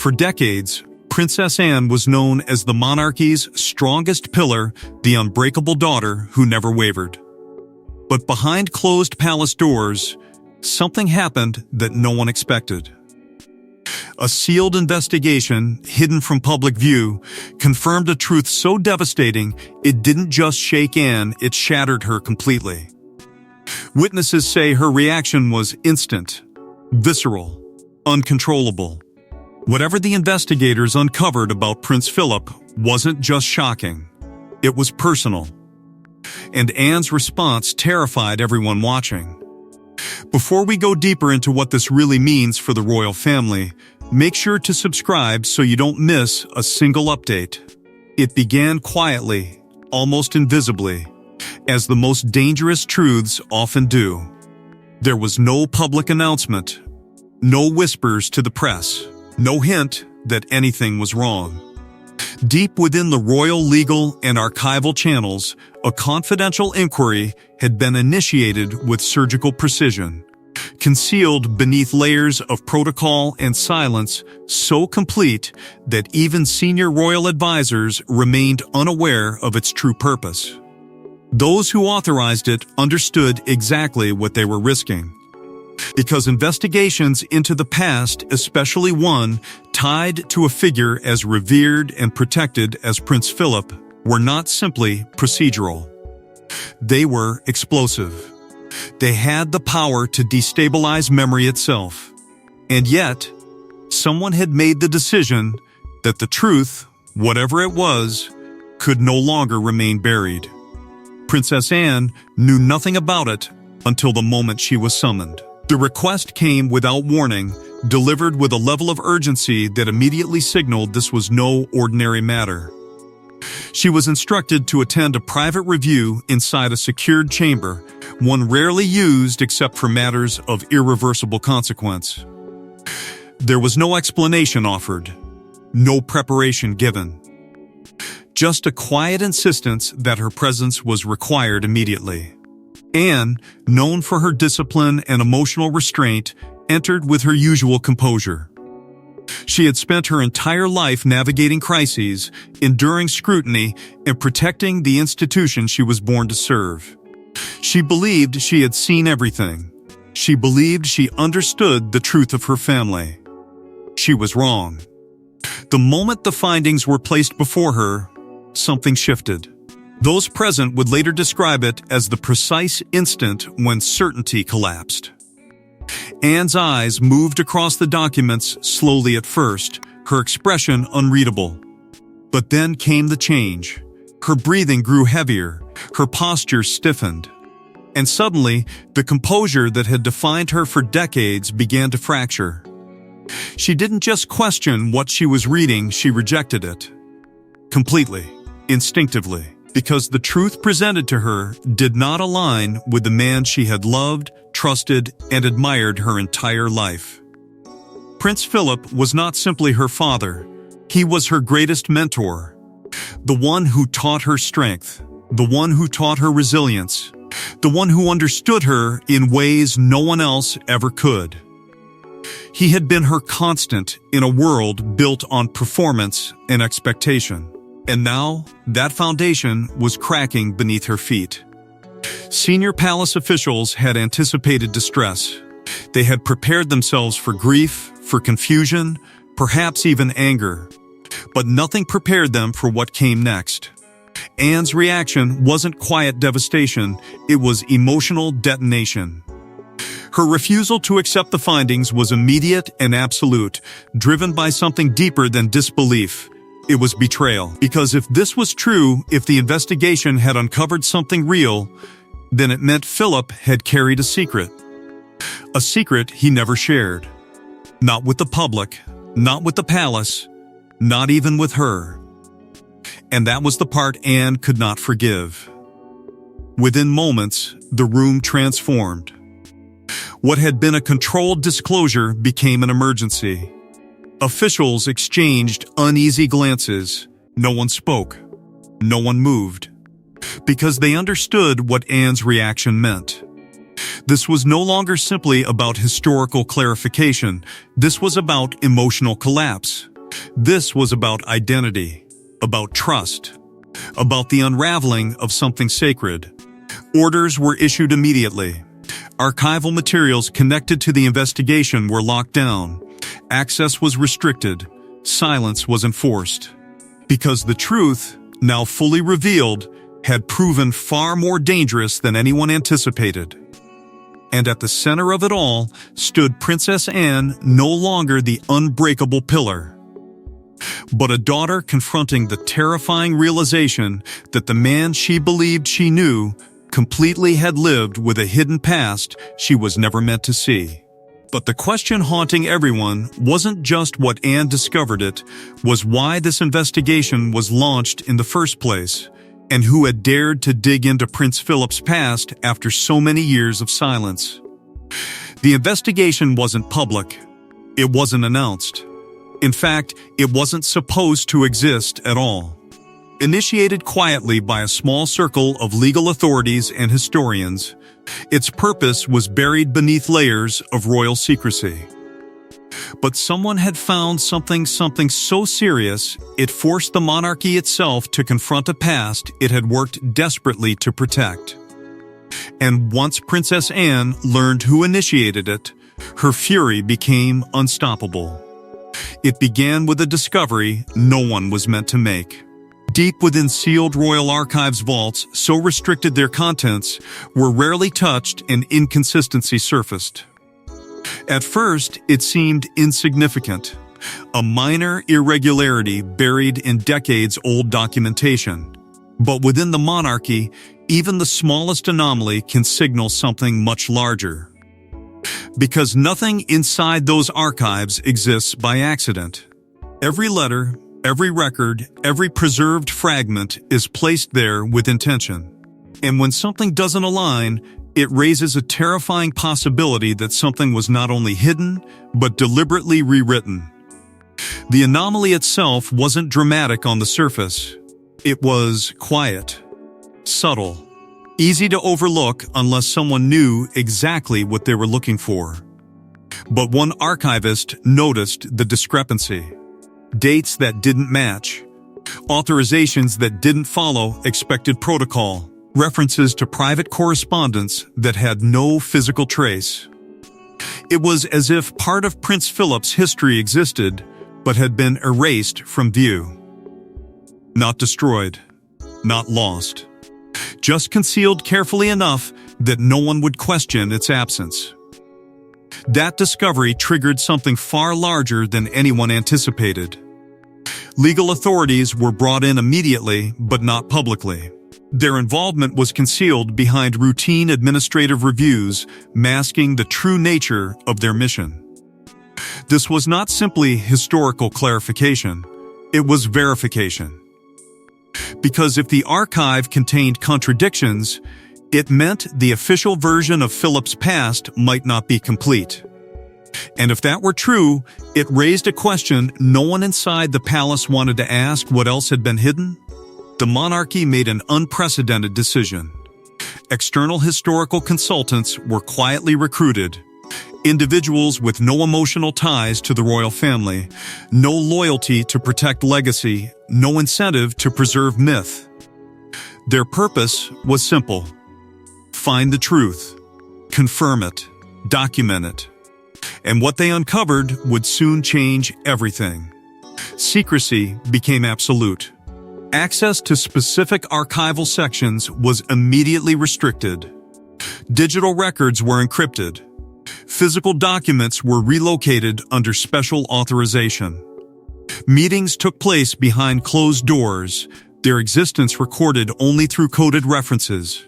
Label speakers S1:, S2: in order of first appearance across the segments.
S1: For decades, Princess Anne was known as the monarchy's strongest pillar, the unbreakable daughter who never wavered. But behind closed palace doors, something happened that no one expected. A sealed investigation, hidden from public view, confirmed a truth so devastating it didn't just shake Anne, it shattered her completely. Witnesses say her reaction was instant, visceral, uncontrollable. Whatever the investigators uncovered about Prince Philip wasn't just shocking, it was personal. And Anne's response terrified everyone watching. Before we go deeper into what this really means for the royal family, make sure to subscribe so you don't miss a single update. It began quietly, almost invisibly, as the most dangerous truths often do. There was no public announcement, no whispers to the press, no hint that anything was wrong. Deep within the royal legal and archival channels, a confidential inquiry had been initiated with surgical precision, concealed beneath layers of protocol and silence so complete that even senior royal advisors remained unaware of its true purpose. Those who authorized it understood exactly what they were risking. Because investigations into the past, especially one tied to a figure as revered and protected as Prince Philip, were not simply procedural. They were explosive. They had the power to destabilize memory itself. And yet, someone had made the decision that the truth, whatever it was, could no longer remain buried. Princess Anne knew nothing about it until the moment she was summoned. The request came without warning, delivered with a level of urgency that immediately signaled this was no ordinary matter. She was instructed to attend a private review inside a secured chamber, one rarely used except for matters of irreversible consequence. There was no explanation offered, no preparation given. Just a quiet insistence that her presence was required immediately. Anne, known for her discipline and emotional restraint, entered with her usual composure. She had spent her entire life navigating crises, enduring scrutiny, and protecting the institution she was born to serve. She believed she had seen everything. She believed she understood the truth of her family. She was wrong. The moment the findings were placed before her, something shifted. Those present would later describe it as the precise instant when certainty collapsed. Anne's eyes moved across the documents slowly at first, her expression unreadable. But then came the change. Her breathing grew heavier, her posture stiffened. And suddenly, the composure that had defined her for decades began to fracture. She didn't just question what she was reading, she rejected it. Completely, instinctively. Because the truth presented to her did not align with the man she had loved, trusted, and admired her entire life. Prince Philip was not simply her father, he was her greatest mentor. The one who taught her strength, the one who taught her resilience, the one who understood her in ways no one else ever could. He had been her constant in a world built on performance and expectation. And now, that foundation was cracking beneath her feet. Senior palace officials had anticipated distress. They had prepared themselves for grief, for confusion, perhaps even anger. But nothing prepared them for what came next. Anne's reaction wasn't quiet devastation, it was emotional detonation. Her refusal to accept the findings was immediate and absolute, driven by something deeper than disbelief. It was betrayal. Because if this was true, if the investigation had uncovered something real, then it meant Philip had carried a secret. A secret he never shared. Not with the public, not with the palace, not even with her. And that was the part Anne could not forgive. Within moments, the room transformed. What had been a controlled disclosure became an emergency. Officials exchanged uneasy glances. No one spoke. No one moved. Because they understood what Anne's reaction meant. This was no longer simply about historical clarification. This was about emotional collapse. This was about identity, about trust, about the unraveling of something sacred. Orders were issued immediately. Archival materials connected to the investigation were locked down. Access was restricted. Silence was enforced. Because the truth, now fully revealed, had proven far more dangerous than anyone anticipated. And at the center of it all stood Princess Anne, no longer the unbreakable pillar, but a daughter confronting the terrifying realization that the man she believed she knew completely had lived with a hidden past she was never meant to see. But the question haunting everyone wasn't just what Anne discovered, it was why this investigation was launched in the first place, and who had dared to dig into Prince Philip's past after so many years of silence. The investigation wasn't public. It wasn't announced. In fact, it wasn't supposed to exist at all. Initiated quietly by a small circle of legal authorities and historians, its purpose was buried beneath layers of royal secrecy. But someone had found something so serious, it forced the monarchy itself to confront a past it had worked desperately to protect. And once Princess Anne learned who initiated it, her fury became unstoppable. It began with a discovery no one was meant to make. Deep within sealed royal archives vaults, so restricted their contents, were rarely touched and inconsistencies surfaced. At first, it seemed insignificant, a minor irregularity buried in decades-old documentation. But within the monarchy, even the smallest anomaly can signal something much larger. Because nothing inside those archives exists by accident. Every letter, every record, every preserved fragment is placed there with intention. And when something doesn't align, it raises a terrifying possibility that something was not only hidden, but deliberately rewritten. The anomaly itself wasn't dramatic on the surface. It was quiet, subtle, easy to overlook unless someone knew exactly what they were looking for. But one archivist noticed the discrepancy. Dates that didn't match, authorizations that didn't follow expected protocol, references to private correspondence that had no physical trace. It was as if part of Prince Philip's history existed, but had been erased from view. Not destroyed, not lost, just concealed carefully enough that no one would question its absence. That discovery triggered something far larger than anyone anticipated. Legal authorities were brought in immediately, but not publicly. Their involvement was concealed behind routine administrative reviews, masking the true nature of their mission. This was not simply historical clarification, it was verification. Because if the archive contained contradictions, it meant the official version of Philip's past might not be complete. And if that were true, it raised a question no one inside the palace wanted to ask: what else had been hidden? The monarchy made an unprecedented decision. External historical consultants were quietly recruited. Individuals with no emotional ties to the royal family, no loyalty to protect legacy, no incentive to preserve myth. Their purpose was simple: find the truth, confirm it, document it. And what they uncovered would soon change everything. Secrecy became absolute. Access to specific archival sections was immediately restricted. Digital records were encrypted. Physical documents were relocated under special authorization. Meetings took place behind closed doors, their existence recorded only through coded references.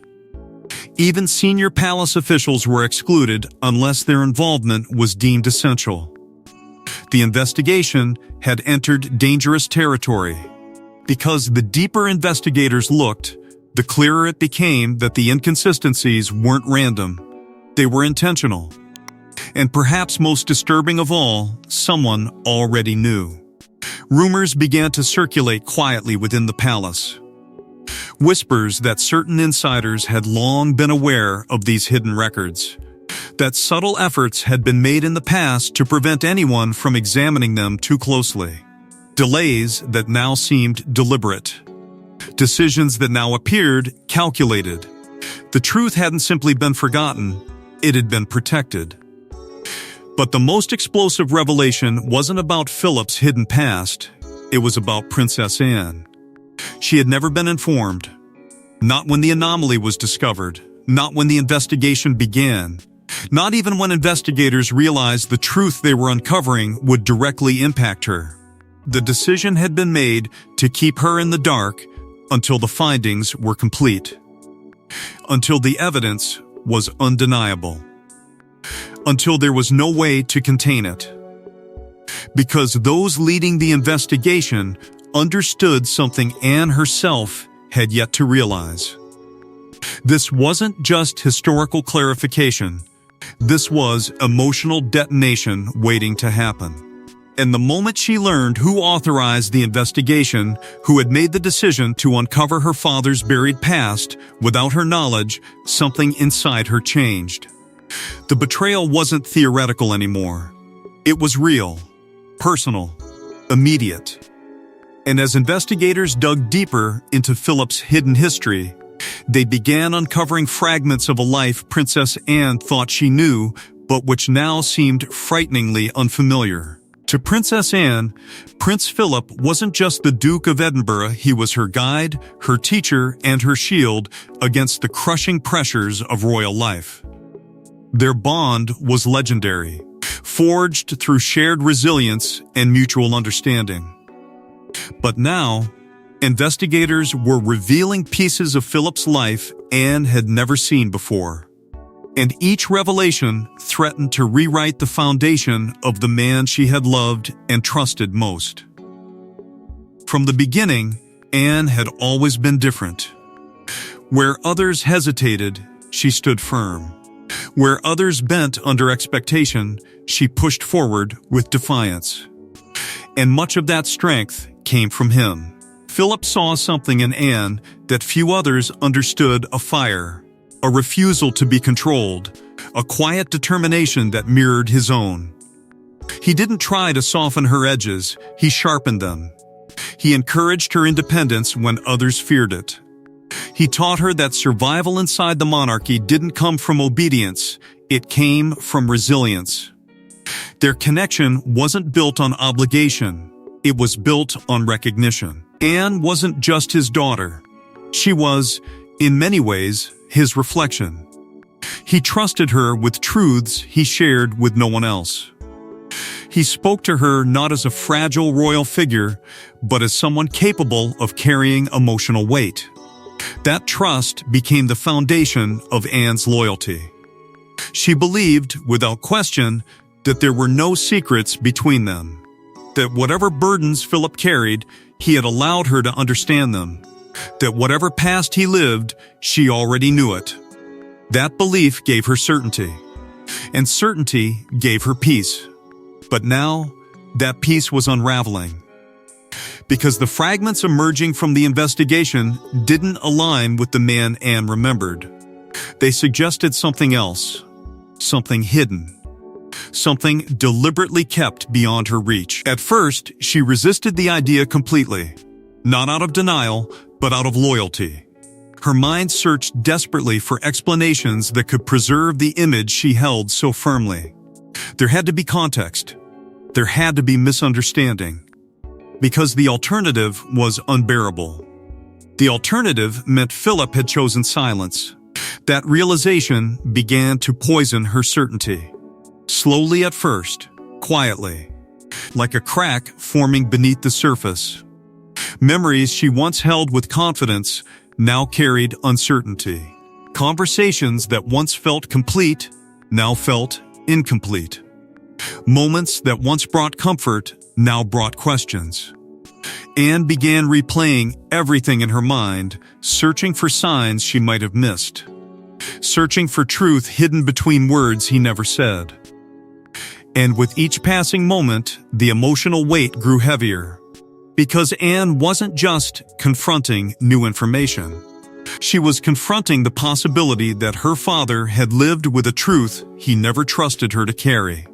S1: Even senior palace officials were excluded unless their involvement was deemed essential. The investigation had entered dangerous territory. Because the deeper investigators looked, the clearer it became that the inconsistencies weren't random. They were intentional. And perhaps most disturbing of all, someone already knew. Rumors began to circulate quietly within the palace. Whispers that certain insiders had long been aware of these hidden records, that subtle efforts had been made in the past to prevent anyone from examining them too closely. Delays that now seemed deliberate. Decisions that now appeared calculated. The truth hadn't simply been forgotten, it had been protected. But the most explosive revelation wasn't about Philip's hidden past, it was about Princess Anne. She had never been informed. Not when the anomaly was discovered, not when the investigation began, not even when investigators realized the truth they were uncovering would directly impact her. The decision had been made to keep her in the dark until the findings were complete. Until the evidence was undeniable. Until there was no way to contain it. Because those leading the investigation understood something Anne herself had yet to realize. This wasn't just historical clarification. This was emotional detonation waiting to happen. And the moment she learned who authorized the investigation, who had made the decision to uncover her father's buried past, without her knowledge, something inside her changed. The betrayal wasn't theoretical anymore. It was real, personal, immediate. And as investigators dug deeper into Philip's hidden history, they began uncovering fragments of a life Princess Anne thought she knew, but which now seemed frighteningly unfamiliar. To Princess Anne, Prince Philip wasn't just the Duke of Edinburgh, he was her guide, her teacher, and her shield against the crushing pressures of royal life. Their bond was legendary, forged through shared resilience and mutual understanding. But now, investigators were revealing pieces of Philip's life Anne had never seen before. And each revelation threatened to rewrite the foundation of the man she had loved and trusted most. From the beginning, Anne had always been different. Where others hesitated, she stood firm. Where others bent under expectation, she pushed forward with defiance. And much of that strength came from him. Philip saw something in Anne that few others understood: a fire, a refusal to be controlled, a quiet determination that mirrored his own. He didn't try to soften her edges, he sharpened them. He encouraged her independence when others feared it. He taught her that survival inside the monarchy didn't come from obedience, it came from resilience. Their connection wasn't built on obligation, it was built on recognition. Anne wasn't just his daughter. She was, in many ways, his reflection. He trusted her with truths he shared with no one else. He spoke to her not as a fragile royal figure, but as someone capable of carrying emotional weight. That trust became the foundation of Anne's loyalty. She believed, without question, that there were no secrets between them. That whatever burdens Philip carried, he had allowed her to understand them. That whatever past he lived, she already knew it. That belief gave her certainty, and certainty gave her peace. But now, that peace was unraveling. Because the fragments emerging from the investigation didn't align with the man Anne remembered. They suggested something else, something hidden. Something deliberately kept beyond her reach. At first, she resisted the idea completely. Not out of denial, but out of loyalty. Her mind searched desperately for explanations that could preserve the image she held so firmly. There had to be context. There had to be misunderstanding. Because the alternative was unbearable. The alternative meant Philip had chosen silence. That realization began to poison her certainty. Slowly at first, quietly, like a crack forming beneath the surface. Memories she once held with confidence now carried uncertainty. Conversations that once felt complete now felt incomplete. Moments that once brought comfort now brought questions. Anne began replaying everything in her mind, searching for signs she might have missed. Searching for truth hidden between words he never said. And with each passing moment, the emotional weight grew heavier. Because Anne wasn't just confronting new information. She was confronting the possibility that her father had lived with a truth he never trusted her to carry.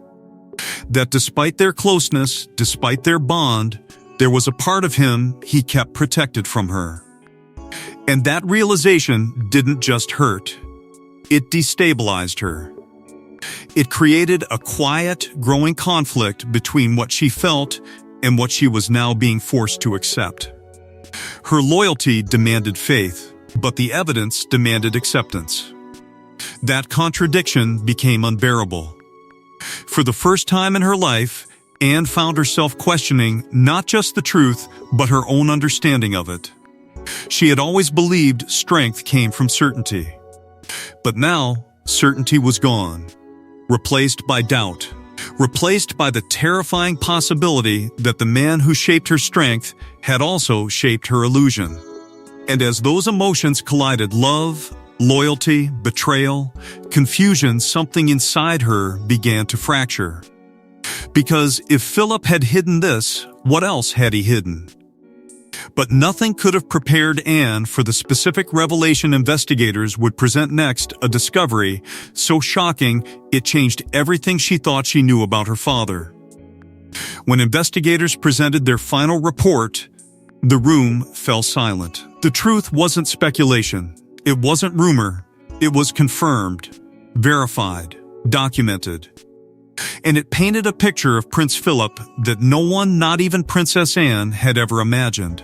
S1: That despite their closeness, despite their bond, There was a part of him he kept protected from her. And that realization didn't just hurt. It destabilized her. It created a quiet, growing conflict between what she felt and what she was now being forced to accept. Her loyalty demanded faith, but the evidence demanded acceptance. That contradiction became unbearable. For the first time in her life, Anne found herself questioning not just the truth, but her own understanding of it. She had always believed strength came from certainty. But now, certainty was gone, replaced by doubt, replaced by the terrifying possibility that the man who shaped her strength had also shaped her illusion. And as those emotions collided, love, loyalty, betrayal, confusion, something inside her began to fracture. Because if Philip had hidden this, what else had he hidden? But nothing could have prepared Anne for the specific revelation investigators would present next, a discovery so shocking it changed everything she thought she knew about her father. When investigators presented their final report, the room fell silent. The truth wasn't speculation. It wasn't rumor. It was confirmed, verified, documented. And it painted a picture of Prince Philip that no one, not even Princess Anne, had ever imagined.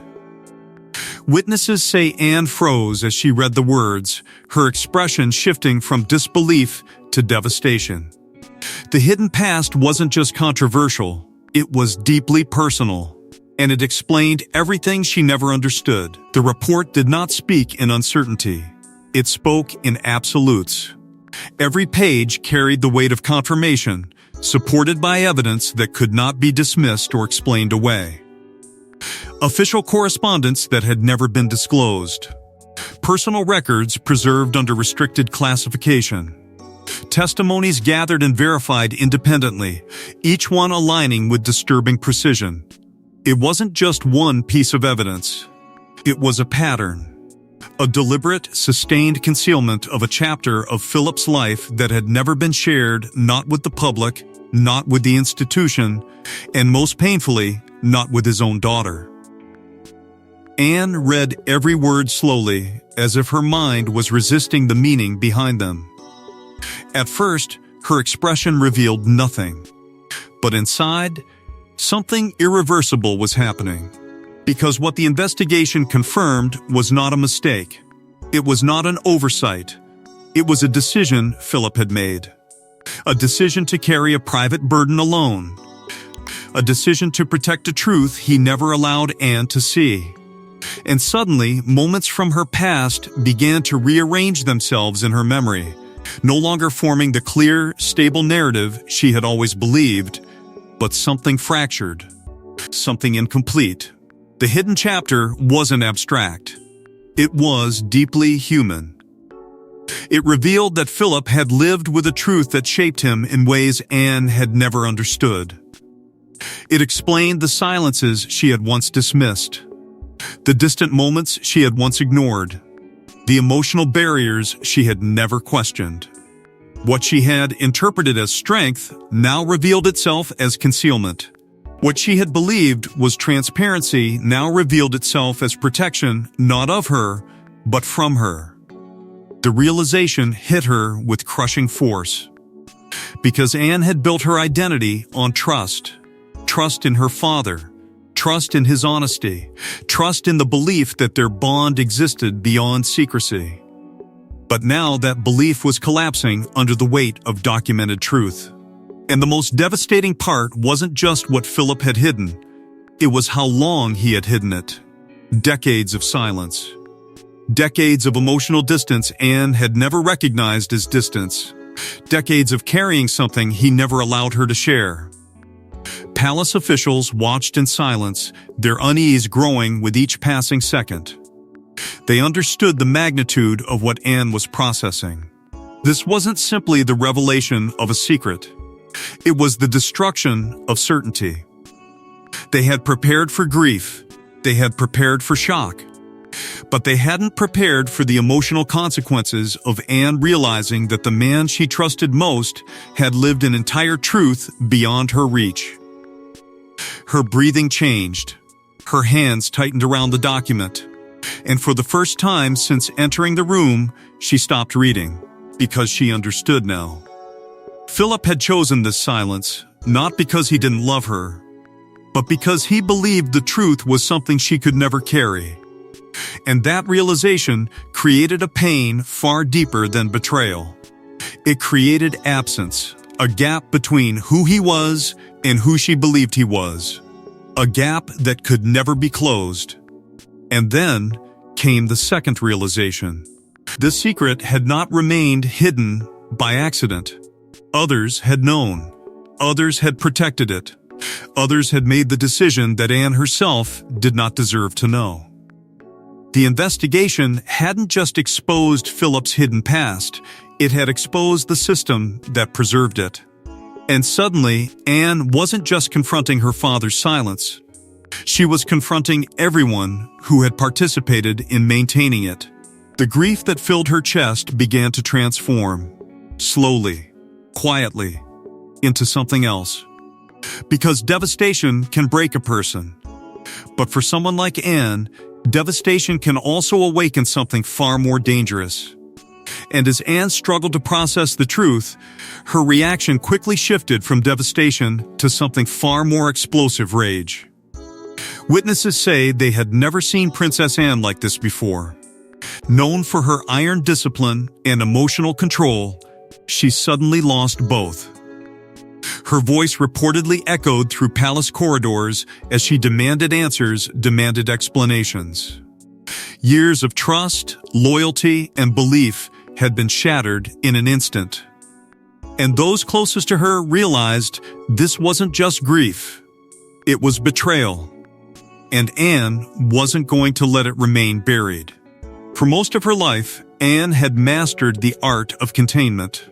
S1: Witnesses say Anne froze as she read the words, her expression shifting from disbelief to devastation. The hidden past wasn't just controversial, it was deeply personal, and it explained everything she never understood. The report did not speak in uncertainty. It spoke in absolutes. Every page carried the weight of confirmation, supported by evidence that could not be dismissed or explained away. Official correspondence that had never been disclosed. Personal records preserved under restricted classification. Testimonies gathered and verified independently, each one aligning with disturbing precision. It wasn't just one piece of evidence. It was a pattern. A deliberate, sustained concealment of a chapter of Philip's life that had never been shared, not with the public, not with the institution, and most painfully, not with his own daughter. Anne read every word slowly, as if her mind was resisting the meaning behind them. At first, her expression revealed nothing. But inside, something irreversible was happening. Because what the investigation confirmed was not a mistake. It was not an oversight. It was a decision Philip had made. A decision to carry a private burden alone. A decision to protect a truth he never allowed Anne to see. And suddenly, moments from her past began to rearrange themselves in her memory, no longer forming the clear, stable narrative she had always believed, but something fractured, something incomplete. The hidden chapter wasn't abstract. It was deeply human. It revealed that Philip had lived with a truth that shaped him in ways Anne had never understood. It explained the silences she had once dismissed, the distant moments she had once ignored, the emotional barriers she had never questioned. What she had interpreted as strength now revealed itself as concealment. What she had believed was transparency now revealed itself as protection, not of her, but from her. The realization hit her with crushing force. Because Anne had built her identity on trust. Trust in her father. Trust in his honesty. Trust in the belief that their bond existed beyond secrecy. But now that belief was collapsing under the weight of documented truth. And the most devastating part wasn't just what Philip had hidden. It was how long he had hidden it. Decades of silence. Decades of emotional distance Anne had never recognized as distance. Decades of carrying something he never allowed her to share. Palace officials watched in silence, their unease growing with each passing second. They understood the magnitude of what Anne was processing. This wasn't simply the revelation of a secret. It was the destruction of certainty. They had prepared for grief. They had prepared for shock. But they hadn't prepared for the emotional consequences of Anne realizing that the man she trusted most had lived an entire truth beyond her reach. Her breathing changed. Her hands tightened around the document, and for the first time since entering the room, she stopped reading, because she understood now. Philip had chosen this silence, not because he didn't love her, but because he believed the truth was something she could never carry. And that realization created a pain far deeper than betrayal. It created absence, a gap between who he was and who she believed he was. A gap that could never be closed. And then came the second realization. The secret had not remained hidden by accident. Others had known. Others had protected it. Others had made the decision that Anne herself did not deserve to know. The investigation hadn't just exposed Philip's hidden past, it had exposed the system that preserved it. And suddenly, Anne wasn't just confronting her father's silence. She was confronting everyone who had participated in maintaining it. The grief that filled her chest began to transform, slowly, quietly, into something else. Because devastation can break a person. But for someone like Anne, devastation can also awaken something far more dangerous. And as Anne struggled to process the truth, her reaction quickly shifted from devastation to something far more explosive: rage. Witnesses say they had never seen Princess Anne like this before. Known for her iron discipline and emotional control, she suddenly lost both. Her voice reportedly echoed through palace corridors as she demanded answers, demanded explanations. Years of trust, loyalty, and belief had been shattered in an instant. And those closest to her realized this wasn't just grief, it was betrayal. And Anne wasn't going to let it remain buried. For most of her life, Anne had mastered the art of containment.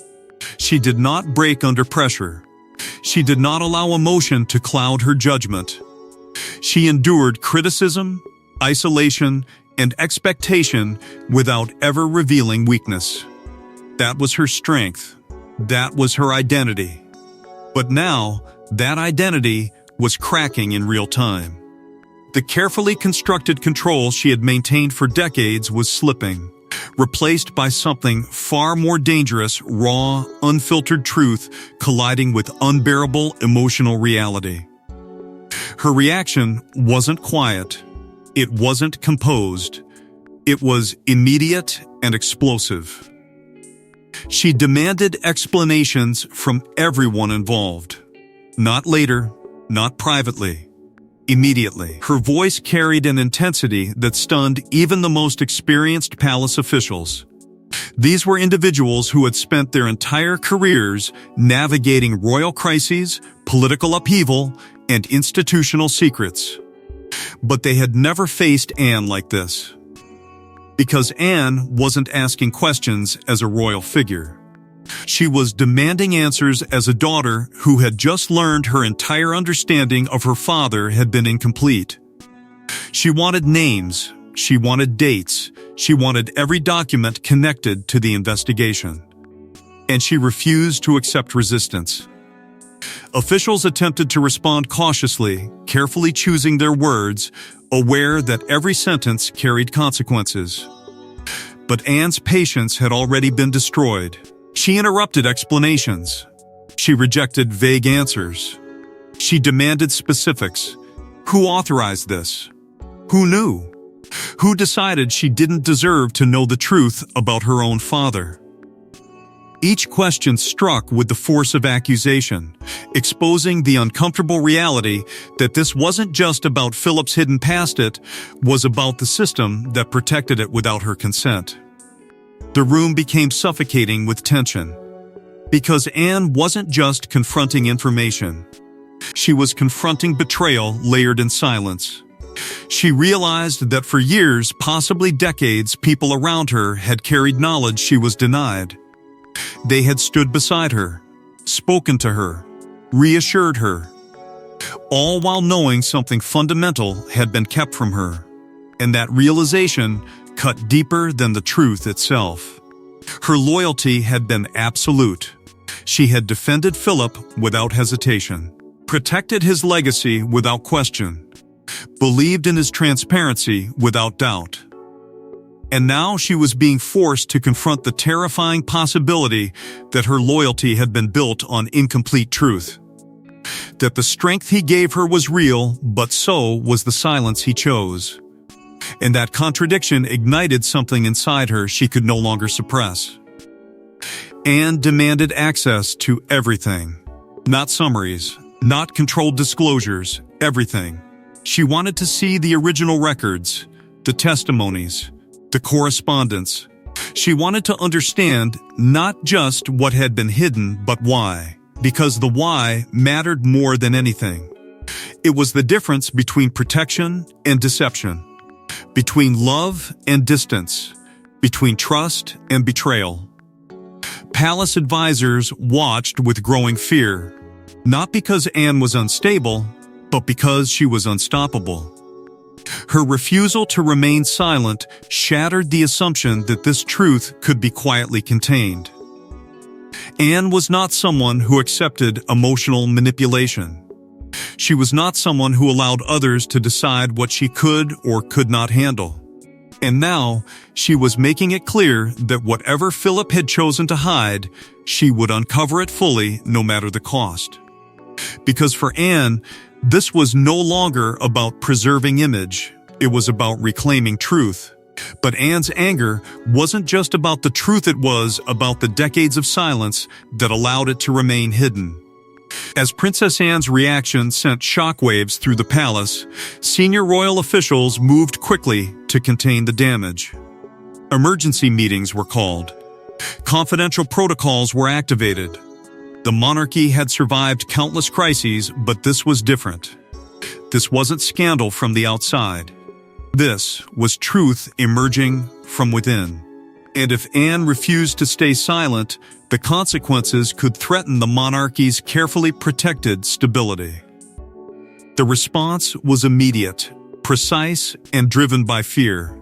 S1: She did not break under pressure. She did not allow emotion to cloud her judgment. She endured criticism, isolation, and expectation without ever revealing weakness. That was her strength. That was her identity. But now, that identity was cracking in real time. The carefully constructed control she had maintained for decades was slipping, replaced by something far more dangerous: raw, unfiltered truth colliding with unbearable emotional reality. Her reaction wasn't quiet. It wasn't composed. It was immediate and explosive. She demanded explanations from everyone involved. Not later, not privately. Immediately. Her voice carried an intensity that stunned even the most experienced palace officials. These were individuals who had spent their entire careers navigating royal crises, political upheaval, and institutional secrets. But they had never faced Anne like this. Because Anne wasn't asking questions as a royal figure. She was demanding answers as a daughter who had just learned her entire understanding of her father had been incomplete. She wanted names, she wanted dates, she wanted every document connected to the investigation. And she refused to accept resistance. Officials attempted to respond cautiously, carefully choosing their words, aware that every sentence carried consequences. But Anne's patience had already been destroyed. She interrupted explanations. She rejected vague answers. She demanded specifics. Who authorized this? Who knew? Who decided she didn't deserve to know the truth about her own father? Each question struck with the force of accusation, exposing the uncomfortable reality that this wasn't just about Philip's hidden past, it was about the system that protected it without her consent. The room became suffocating with tension, because Anne wasn't just confronting information. She was confronting betrayal layered in silence. She realized that for years, possibly decades, people around her had carried knowledge she was denied. They had stood beside her, spoken to her, reassured her, all while knowing something fundamental had been kept from her, and that realization cut deeper than the truth itself. Her loyalty had been absolute. She had defended Philip without hesitation, protected his legacy without question, believed in his transparency without doubt. And now she was being forced to confront the terrifying possibility that her loyalty had been built on incomplete truth. That the strength he gave her was real, but so was the silence he chose. And that contradiction ignited something inside her she could no longer suppress. Anne demanded access to everything. Not summaries, not controlled disclosures, everything. She wanted to see the original records, the testimonies, the correspondence. She wanted to understand not just what had been hidden, but why. Because the why mattered more than anything. It was the difference between protection and deception, between love and distance, between trust and betrayal. Palace advisors watched with growing fear, not because Anne was unstable, but because she was unstoppable. Her refusal to remain silent shattered the assumption that this truth could be quietly contained. Anne was not someone who accepted emotional manipulation. She was not someone who allowed others to decide what she could or could not handle. And now, she was making it clear that whatever Philip had chosen to hide, she would uncover it fully, no matter the cost. Because for Anne, this was no longer about preserving image, it was about reclaiming truth. But Anne's anger wasn't just about the truth, it was about the decades of silence that allowed it to remain hidden. As Princess Anne's reaction sent shockwaves through the palace, senior royal officials moved quickly to contain the damage. Emergency meetings were called. Confidential protocols were activated. The monarchy had survived countless crises, but this was different. This wasn't scandal from the outside. This was truth emerging from within. And if Anne refused to stay silent, the consequences could threaten the monarchy's carefully protected stability. The response was immediate, precise, and driven by fear.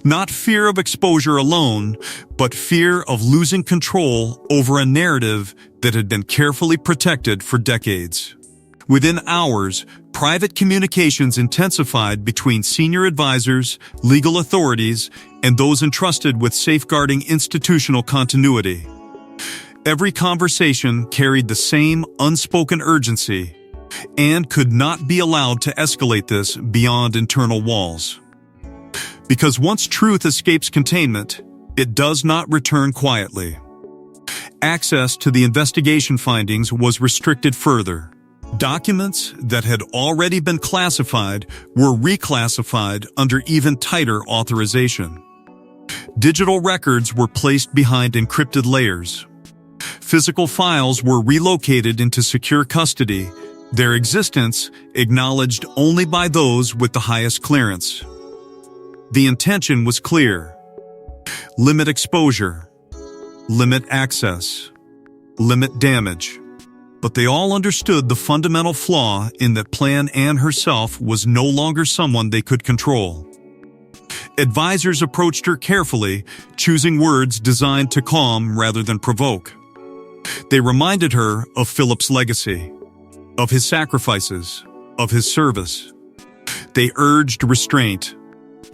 S1: Not fear of exposure alone, but fear of losing control over a narrative that had been carefully protected for decades. Within hours, private communications intensified between senior advisors, legal authorities, and those entrusted with safeguarding institutional continuity. Every conversation carried the same unspoken urgency, and could not be allowed to escalate this beyond internal walls. Because once truth escapes containment, it does not return quietly. Access to the investigation findings was restricted further. Documents that had already been classified were reclassified under even tighter authorization. Digital records were placed behind encrypted layers. Physical files were relocated into secure custody, their existence acknowledged only by those with the highest clearance. The intention was clear. Limit exposure, limit access, limit damage. But they all understood the fundamental flaw in that Plan Anne herself was no longer someone they could control. Advisors approached her carefully, choosing words designed to calm rather than provoke. They reminded her of Philip's legacy, of his sacrifices, of his service. They urged restraint.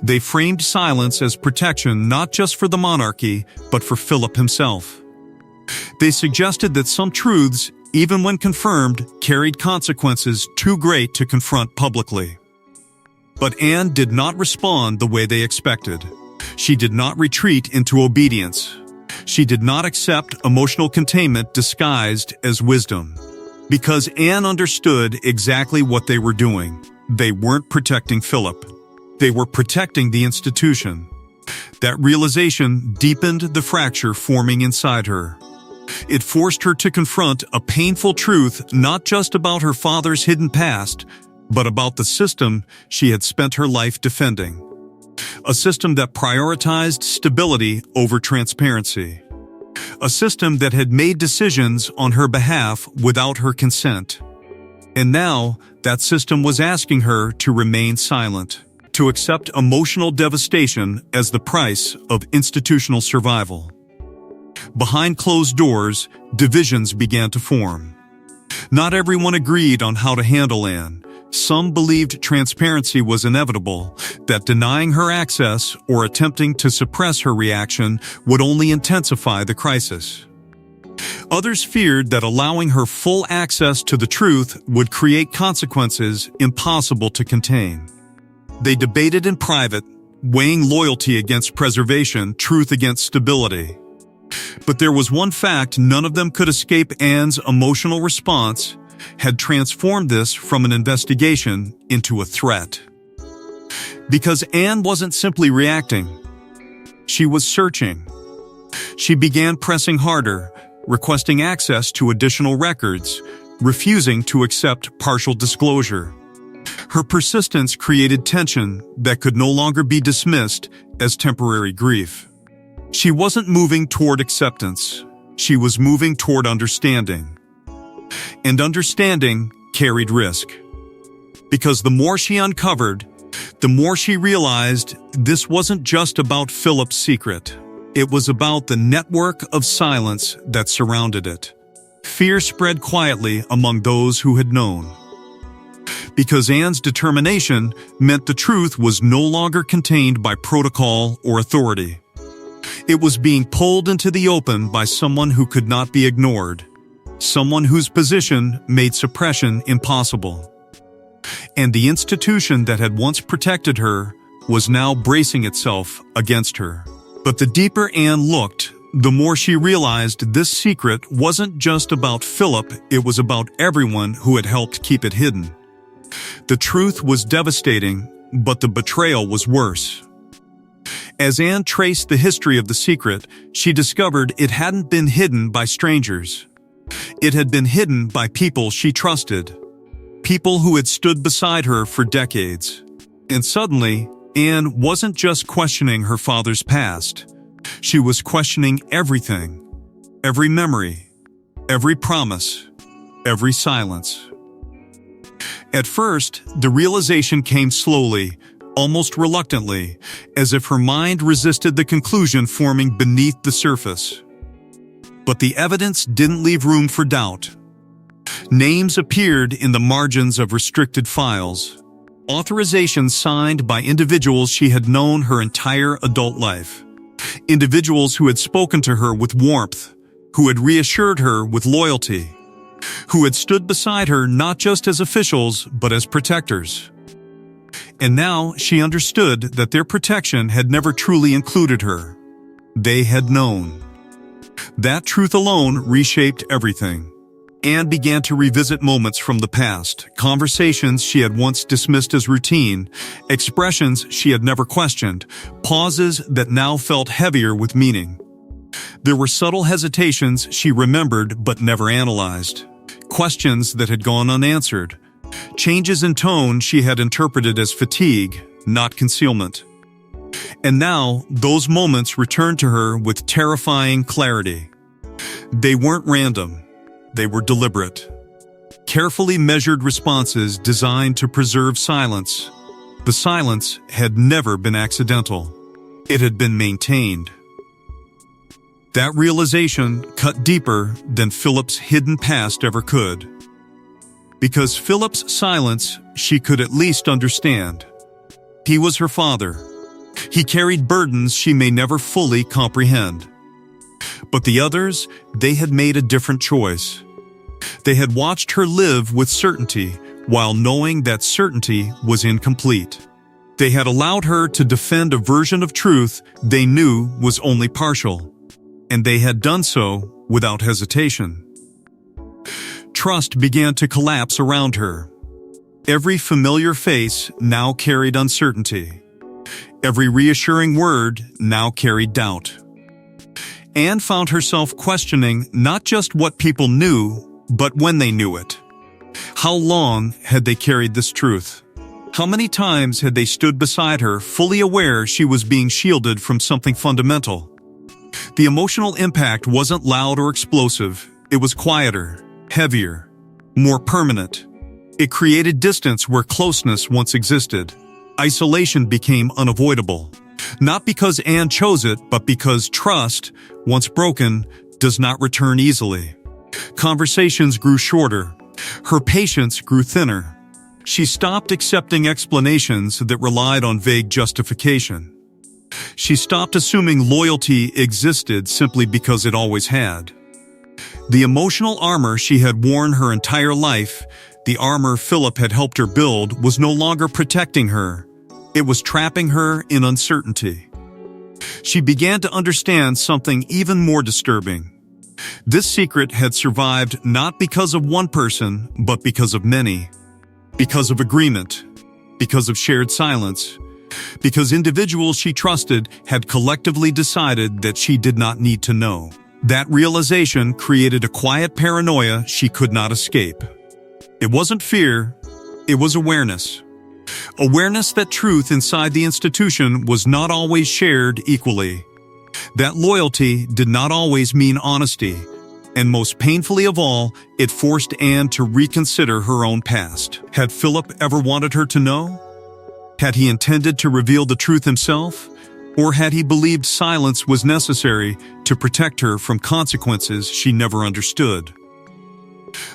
S1: They framed silence as protection not just for the monarchy, but for Philip himself. They suggested that some truths, even when confirmed, carried consequences too great to confront publicly. But Anne did not respond the way they expected. She did not retreat into obedience. She did not accept emotional containment disguised as wisdom. Because Anne understood exactly what they were doing. They weren't protecting Philip. They were protecting the institution. That realization deepened the fracture forming inside her. It forced her to confront a painful truth not just about her father's hidden past, but about the system she had spent her life defending. A system that prioritized stability over transparency. A system that had made decisions on her behalf without her consent. And now, that system was asking her to remain silent, to accept emotional devastation as the price of institutional survival. Behind closed doors, divisions began to form. Not everyone agreed on how to handle Anne. Some believed transparency was inevitable, that denying her access or attempting to suppress her reaction would only intensify the crisis. Others feared that allowing her full access to the truth would create consequences impossible to contain. They debated in private, weighing loyalty against preservation, truth against stability. But there was one fact none of them could escape: Anne's emotional response had transformed this from an investigation into a threat. Because Anne wasn't simply reacting. She was searching. She began pressing harder, requesting access to additional records, refusing to accept partial disclosure. Her persistence created tension that could no longer be dismissed as temporary grief. She wasn't moving toward acceptance. She was moving toward understanding. And understanding carried risk. Because the more she uncovered, the more she realized this wasn't just about Philip's secret. It was about the network of silence that surrounded it. Fear spread quietly among those who had known. Because Anne's determination meant the truth was no longer contained by protocol or authority. It was being pulled into the open by someone who could not be ignored, someone whose position made suppression impossible. And the institution that had once protected her was now bracing itself against her. But the deeper Anne looked, the more she realized this secret wasn't just about Philip, it was about everyone who had helped keep it hidden. The truth was devastating, but the betrayal was worse. As Anne traced the history of the secret, she discovered it hadn't been hidden by strangers. It had been hidden by people she trusted, people who had stood beside her for decades. And suddenly, Anne wasn't just questioning her father's past. She was questioning everything, every memory, every promise, every silence. At first, the realization came slowly, almost reluctantly, as if her mind resisted the conclusion forming beneath the surface. But the evidence didn't leave room for doubt. Names appeared in the margins of restricted files, authorizations signed by individuals she had known her entire adult life, individuals who had spoken to her with warmth, who had reassured her with loyalty, who had stood beside her not just as officials but as protectors. And now she understood that their protection had never truly included her. They had known. That truth alone reshaped everything. Anne began to revisit moments from the past, conversations she had once dismissed as routine, expressions she had never questioned, pauses that now felt heavier with meaning. There were subtle hesitations she remembered but never analyzed, questions that had gone unanswered, changes in tone she had interpreted as fatigue, not concealment. And now, those moments returned to her with terrifying clarity. They weren't random. They were deliberate. Carefully measured responses designed to preserve silence. The silence had never been accidental. It had been maintained. That realization cut deeper than Philip's hidden past ever could. Because Philip's silence she could at least understand. He was her father. He carried burdens she may never fully comprehend. But the others, they had made a different choice. They had watched her live with certainty while knowing that certainty was incomplete. They had allowed her to defend a version of truth they knew was only partial. And they had done so without hesitation. Trust began to collapse around her. Every familiar face now carried uncertainty. Every reassuring word now carried doubt. Anne found herself questioning not just what people knew, but when they knew it. How long had they carried this truth? How many times had they stood beside her, fully aware she was being shielded from something fundamental? The emotional impact wasn't loud or explosive. It was quieter, heavier, more permanent. It created distance where closeness once existed. Isolation became unavoidable. Not because Anne chose it, but because trust, once broken, does not return easily. Conversations grew shorter. Her patience grew thinner. She stopped accepting explanations that relied on vague justification. She stopped assuming loyalty existed simply because it always had. The emotional armor she had worn her entire life, the armor Philip had helped her build, was no longer protecting her. It was trapping her in uncertainty. She began to understand something even more disturbing. This secret had survived not because of one person, but because of many. Because of agreement. Because of shared silence. Because individuals she trusted had collectively decided that she did not need to know. That realization created a quiet paranoia she could not escape. It wasn't fear, it was awareness. Awareness that truth inside the institution was not always shared equally. That loyalty did not always mean honesty, and most painfully of all, it forced Anne to reconsider her own past. Had Philip ever wanted her to know? Had he intended to reveal the truth himself? Or had he believed silence was necessary to protect her from consequences she never understood?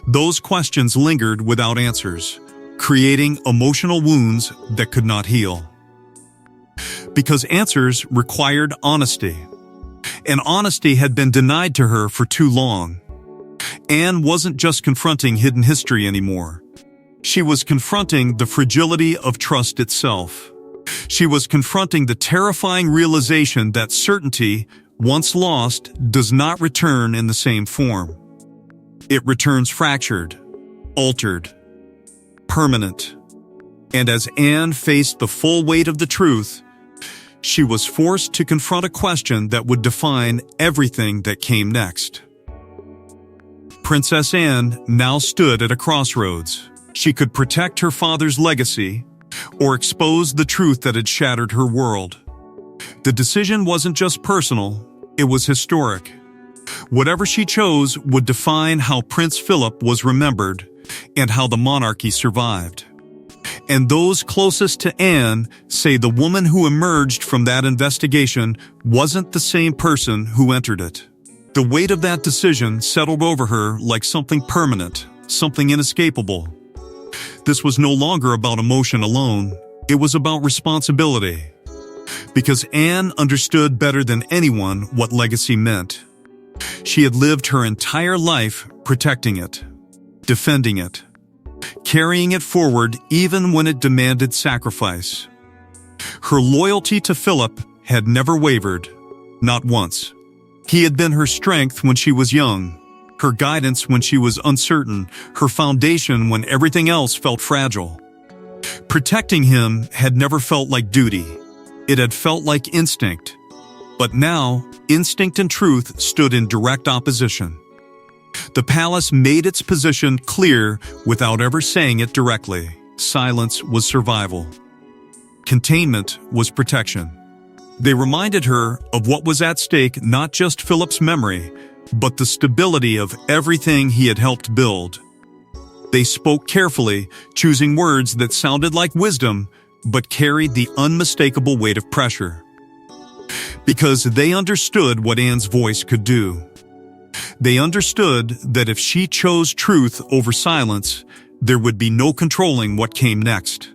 S1: Those questions lingered without answers, creating emotional wounds that could not heal. Because answers required honesty, and honesty had been denied to her for too long. Anne wasn't just confronting hidden history anymore. She was confronting the fragility of trust itself. She was confronting the terrifying realization that certainty, once lost, does not return in the same form. It returns fractured, altered, permanent. And as Anne faced the full weight of the truth, she was forced to confront a question that would define everything that came next. Princess Anne now stood at a crossroads. She could protect her father's legacy or expose the truth that had shattered her world. The decision wasn't just personal, it was historic. Whatever she chose would define how Prince Philip was remembered and how the monarchy survived. And those closest to Anne say the woman who emerged from that investigation wasn't the same person who entered it. The weight of that decision settled over her like something permanent, something inescapable. This was no longer about emotion alone, it was about responsibility. Because Anne understood better than anyone what legacy meant. She had lived her entire life protecting it, defending it, carrying it forward even when it demanded sacrifice. Her loyalty to Philip had never wavered, not once. He had been her strength when she was young, her guidance when she was uncertain, her foundation when everything else felt fragile. Protecting him had never felt like duty. It had felt like instinct. But now, instinct and truth stood in direct opposition. The palace made its position clear without ever saying it directly. Silence was survival. Containment was protection. They reminded her of what was at stake, not just Philip's memory, but the stability of everything he had helped build. They spoke carefully, choosing words that sounded like wisdom, but carried the unmistakable weight of pressure. Because they understood what Anne's voice could do. They understood that if she chose truth over silence, there would be no controlling what came next.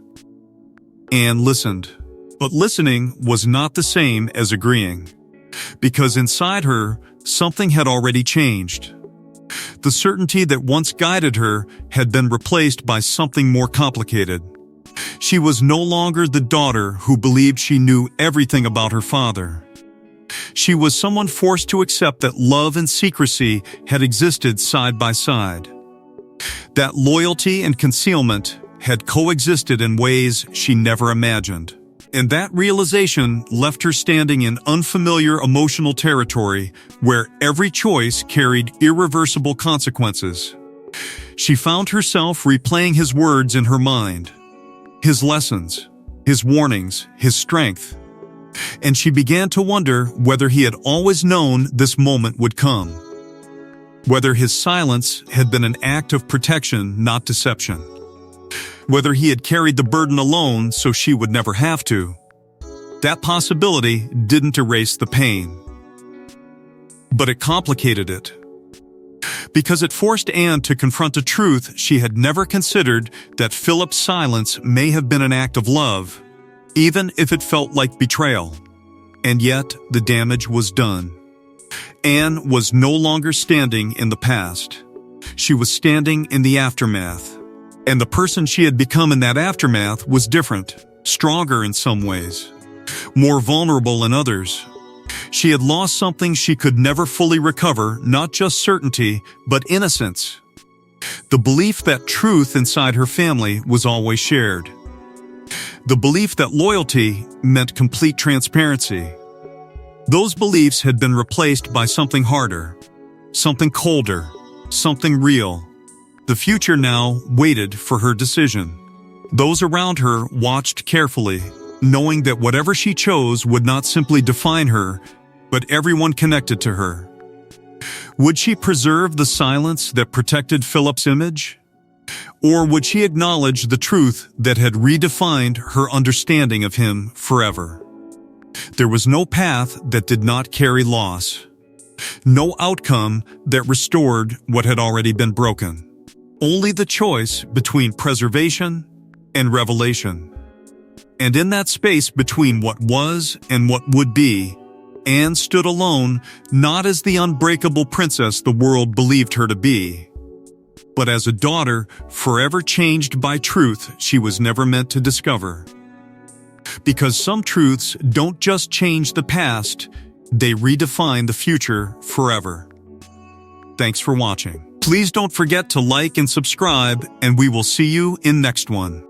S1: Anne listened. But listening was not the same as agreeing. Because inside her, something had already changed. The certainty that once guided her had been replaced by something more complicated. She was no longer the daughter who believed she knew everything about her father. She was someone forced to accept that love and secrecy had existed side by side. That loyalty and concealment had coexisted in ways she never imagined. And that realization left her standing in unfamiliar emotional territory where every choice carried irreversible consequences. She found herself replaying his words in her mind, his lessons, his warnings, his strength. And she began to wonder whether he had always known this moment would come. Whether his silence had been an act of protection, not deception. Whether he had carried the burden alone so she would never have to. That possibility didn't erase the pain, but it complicated it. because it forced Anne to confront a truth she had never considered, that Philip's silence may have been an act of love, even if it felt like betrayal. And yet, the damage was done. Anne was no longer standing in the past. She was standing in the aftermath. And the person she had become in that aftermath was different, stronger in some ways, more vulnerable in others. She had lost something she could never fully recover, not just certainty, but innocence. The belief that truth inside her family was always shared. The belief that loyalty meant complete transparency. Those beliefs had been replaced by something harder, something colder, something real. The future now waited for her decision. Those around her watched carefully, knowing that whatever she chose would not simply define her, but everyone connected to her. Would she preserve the silence that protected Philip's image? Or would she acknowledge the truth that had redefined her understanding of him forever? There was no path that did not carry loss. No outcome that restored what had already been broken. Only the choice between preservation and revelation. And in that space between what was and what would be, Anne stood alone, not as the unbreakable princess the world believed her to be, but as a daughter forever changed by truth she was never meant to discover. Because some truths don't just change the past, they redefine the future forever. Thanks for watching. Please don't forget to like and subscribe, and we will see you in next one.